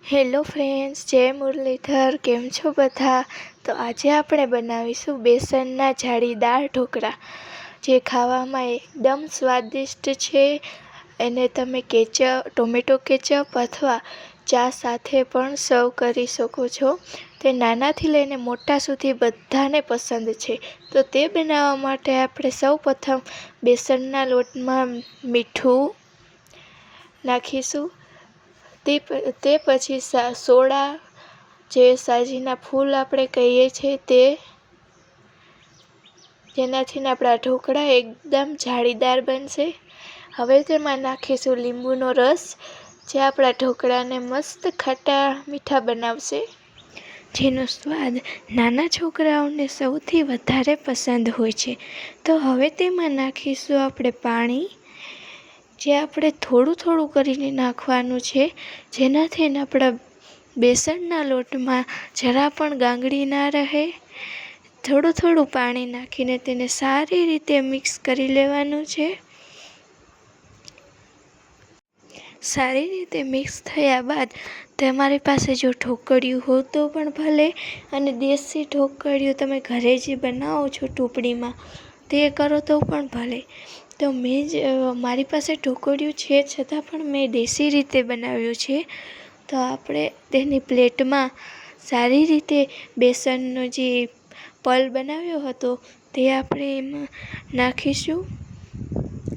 Hello friends, જય મુરલીધર. કેમ છો બધા? તો આજે આપણે બનાવીશું બેસનના જાળીદાર ઢોકળા, જે ખાવામાં એકદમ સ્વાદિષ્ટ છે. એને તમે ટોમેટો કેચઅપ અથવા ચા સાથે પણ સર્વ કરી શકો છો. તે નાનાથી લઈને મોટા સુધી બધાને પસંદ છે. તો તે બનાવવા માટે આપણે સૌપ્રથમ બેસનના લોટમાં મીઠું નાખીશું. તે પછી સોડા, જે સાજીના ફૂલ આપણે કહીએ છીએ, જેનાથી આપણા ઢોકળા એકદમ જાળીદાર બનશે. હવે તેમાં નાખીશું લીંબુનો રસ, જે આપણા ઢોકળાને મસ્ત ખાટા મીઠા બનાવશે, જેનો સ્વાદ નાના છોકરાઓને સૌથી વધારે પસંદ હોય છે. તો હવે તેમાં નાખીશું આપણે પાણી, જે આપણે થોડું થોડું કરીને નાખવાનું છે, જેનાથી આપણા બેસનના લોટમાં જરા પણ ગાંગડી ના રહે. થોડું થોડું પાણી નાખીને તેને સારી રીતે મિક્સ કરી લેવાનું છે. સારી રીતે મિક્સ થયા બાદ તમારી પાસે જો ઢોકળિયું હોય તો પણ ભલે, અને દેશી ઢોકળિયું તમે ઘરે જે બનાવો છો ટૂંપડીમાં, તે કરો તો પણ ભલે. તો મારી પાસે ઢોકળિયું છે, છતાં પણ મેં દેશી રીતે બનાવ્યું છે. તો આપણે તેની પ્લેટમાં સારી રીતે બેસનનો જે પલ બનાવ્યો હતો તે આપણે એમાં નાખીશું,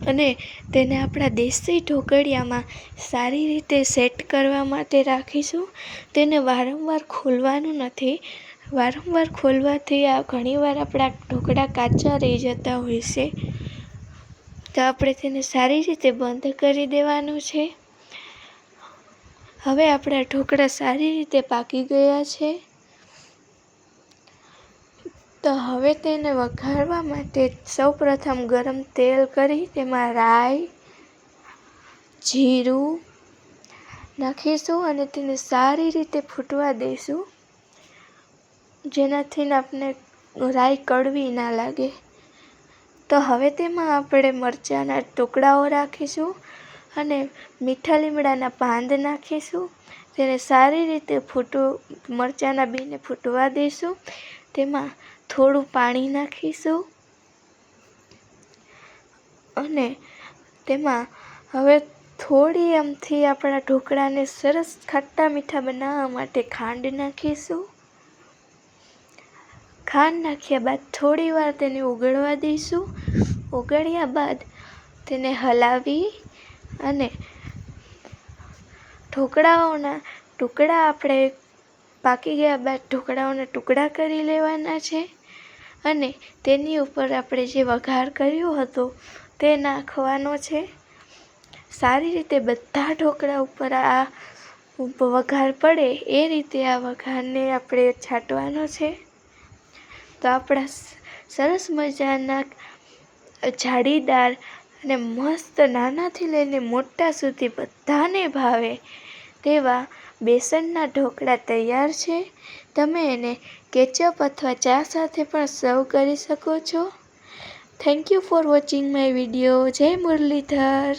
અને તેને આપણા દેશી ઢોકળિયામાં સારી રીતે સેટ કરવા માટે રાખીશું. તેને વારંવાર ખોલવાનું નથી. વારંવાર ખોલવાથી ઘણીવાર આપણા ઢોકળા કાચા રહી જતા હોય છે. તો આપણે તેને સારી રીતે બંધ કરી દેવાનું છે. હવે આપણા ઢોકળા સારી રીતે પાકી ગયા છે. તો હવે તેને વઘારવા માટે સૌપ્રથમ ગરમ તેલ કરી તેમાં રાઈ, જીરું નાખીશું અને તેને સારી રીતે ફૂટવા દઈશું, જેનાથી આપણે રાઈ કડવી ના લાગે. તો હવે તેમાં આપણે મરચાંના ટુકડાઓ રાખીશું અને મીઠા લીમડાના પાન નાખીશું. તેને સારી રીતે મરચાંના બીને ફૂટવા દઈશું. તેમાં થોડું પાણી નાખીશું અને તેમાં હવે થોડી આમથી આપણા ઢોકળાને સરસ ખાટા મીઠા બનાવવા માટે ખાંડ નાખીશું. ખાંડ નાખ્યા બાદ થોડી વાર તેને ઓગળવા દઈશું. ઓગળ્યા બાદ તેને હલાવી અને ઢોકળાઓના ટુકડા આપણે પાકી ગયા બાદ ઢોકળાઓના ટુકડા કરી લેવાના છે, અને તેની ઉપર આપણે જે વઘાર કર્યો હતો તે નાખવાનો છે. સારી રીતે બધા ઢોકળા ઉપર આ વઘાર પડે એ રીતે આ વઘારને આપણે છાંટવાનો છે. તો આપણા સરસ મજાના જાળીદાર અને મસ્ત નાનાથી લઈને મોટા સુધી બધાને ભાવે તેવા બેસનના ઢોકળા તૈયાર છે. તમે એને કેચઅપ અથવા ચા સાથે પણ સર્વ કરી શકો છો. Thank you for watching my video. જય મુરલીધર.